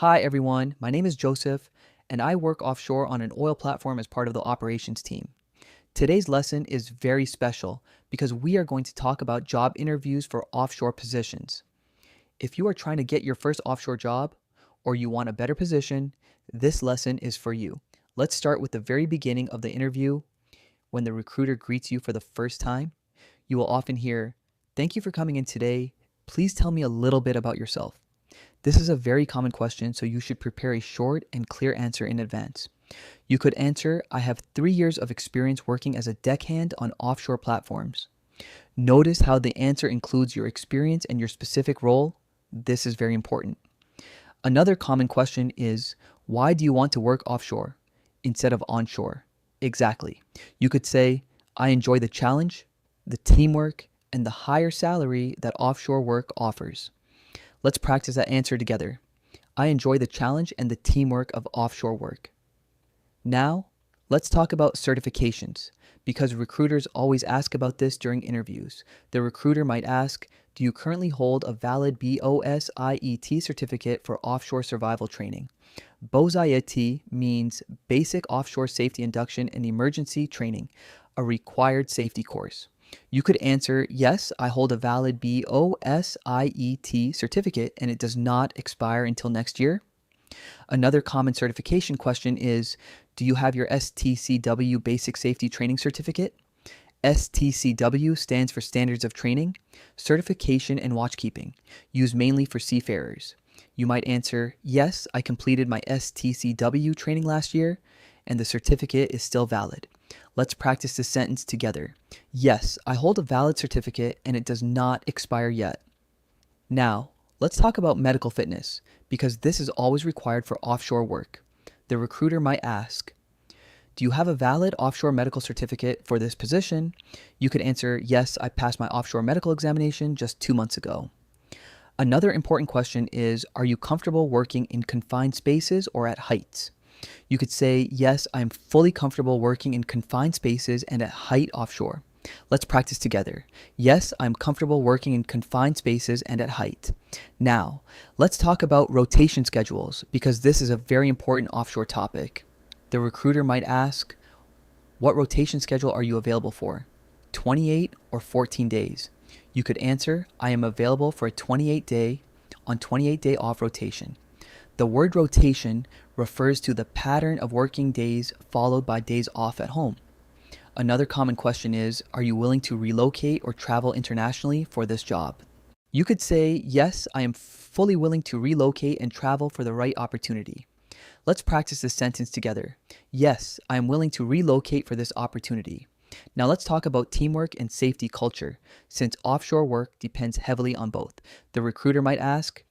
Hi everyone, my name is Joseph, and I work offshore on an oil platform as part of the operations team. Today's lesson is very special because we are going to talk about job interviews for offshore positions. If you are trying to get your first offshore job or you want a better position, this lesson is for you. Let's start with the very beginning of the interview. When the recruiter greets you for the first time, you will often hear, "Thank you for coming in today. Please tell me a little bit about yourself." This is a very common question, so you should prepare a short and clear answer in advance. You could answer, "I have 3 years of experience working as a deckhand on offshore platforms." Notice how the answer includes your experience and your specific role. This is very important. Another common question is, "Why do you want to work offshore instead of onshore?" Exactly. You could say, "I enjoy the challenge, the teamwork, and the higher salary that offshore work offers." Let's practice that answer together. I enjoy the challenge and the teamwork of offshore work. Now, let's talk about certifications, because recruiters always ask about this during interviews. The recruiter might ask, "Do you currently hold a valid BOSIET certificate for offshore survival training?" BOSIET means Basic Offshore Safety Induction and Emergency Training, a required safety course. You could answer, "Yes, I hold a valid BOSIET certificate and it does not expire until next year." Another common certification question is, "Do you have your STCW Basic Safety Training Certificate?" STCW stands for Standards of Training, Certification, and Watchkeeping, used mainly for seafarers. You might answer, "Yes, I completed my STCW training last year, and the certificate is still valid." Let's practice this sentence together. Yes, I hold a valid certificate and it does not expire yet. Now, let's talk about medical fitness, because this is always required for offshore work. The recruiter might ask, "Do you have a valid offshore medical certificate for this position?" You could answer, "Yes, I passed my offshore medical examination just 2 months ago." Another important question is, are you comfortable working in confined spaces or at heights? You could say, "Yes, I'm fully comfortable working in confined spaces and at height offshore." Let's practice together. Yes, I'm comfortable working in confined spaces and at height. Now, let's talk about rotation schedules, because this is a very important offshore topic. The recruiter might ask, "What rotation schedule are you available for? 28 or 14 days?" You could answer, "I am available for a 28-day on 28-day off rotation." The word rotation refers to the pattern of working days followed by days off at home. Another common question is, are you willing to relocate or travel internationally for this job? You could say, "Yes, I am fully willing to relocate and travel for the right opportunity." Let's practice this sentence together. Yes, I am willing to relocate for this opportunity. Now let's talk about teamwork and safety culture, since offshore work depends heavily on both. The recruiter might ask,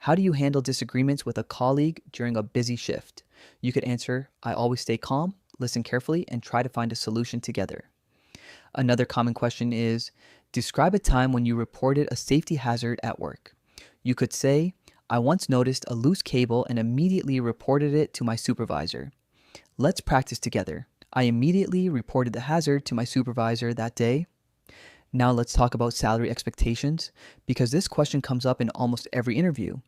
"How do you handle disagreements with a colleague during a busy shift?" You could answer, "I always stay calm, listen carefully, and try to find a solution together." Another common question is, describe a time when you reported a safety hazard at work. You could say, "I once noticed a loose cable and immediately reported it to my supervisor." Let's practice together. I immediately reported the hazard to my supervisor that day. Now let's talk about salary expectations, because this question comes up in almost every interview.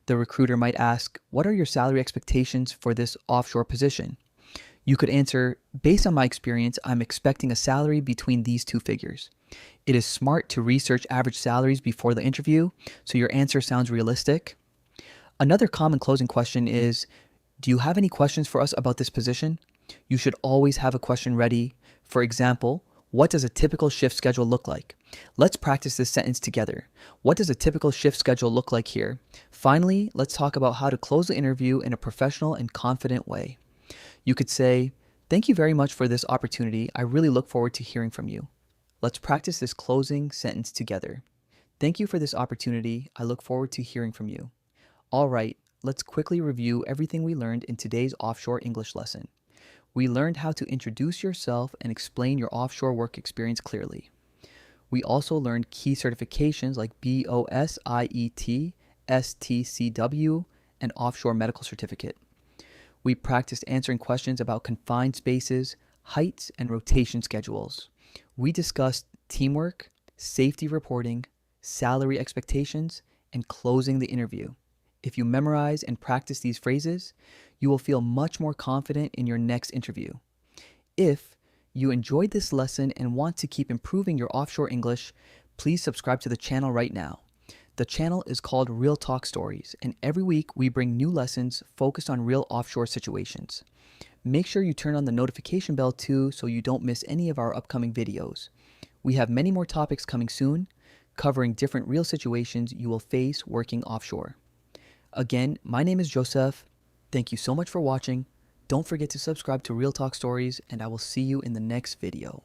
The recruiter might ask, "What are your salary expectations for this offshore position?" You could answer, "Based on my experience, I'm expecting a salary between these two figures." It is smart to research average salaries before the interview, so your answer sounds realistic. Another common closing question is, "Do you have any questions for us about this position?" You should always have a question ready. For example, what does a typical shift schedule look like? Let's practice this sentence together. What does a typical shift schedule look like here? Finally, let's talk about how to close the interview in a professional and confident way. You could say, "Thank you very much for this opportunity. I really look forward to hearing from you." Let's practice this closing sentence together. "Thank you for this opportunity. I look forward to hearing from you." All right, let's quickly review everything we learned in today's offshore English lesson. We learned how to introduce yourself and explain your offshore work experience clearly. We also learned key certifications like BOSIET, STCW, and Offshore Medical Certificate. We practiced answering questions about confined spaces, heights, and rotation schedules. We discussed teamwork, safety reporting, salary expectations, and closing the interview. If you memorize and practice these phrases, you will feel much more confident in your next interview. If you enjoyed this lesson and want to keep improving your offshore English, please subscribe to the channel right now. The channel is called Real Talk Stories, and every week we bring new lessons focused on real offshore situations. Make sure you turn on the notification bell too so you don't miss any of our upcoming videos. We have many more topics coming soon, covering different real situations you will face working offshore. Again, my name is Joseph. Thank you so much for watching. Don't forget to subscribe to Real Talk Stories, and I will see you in the next video.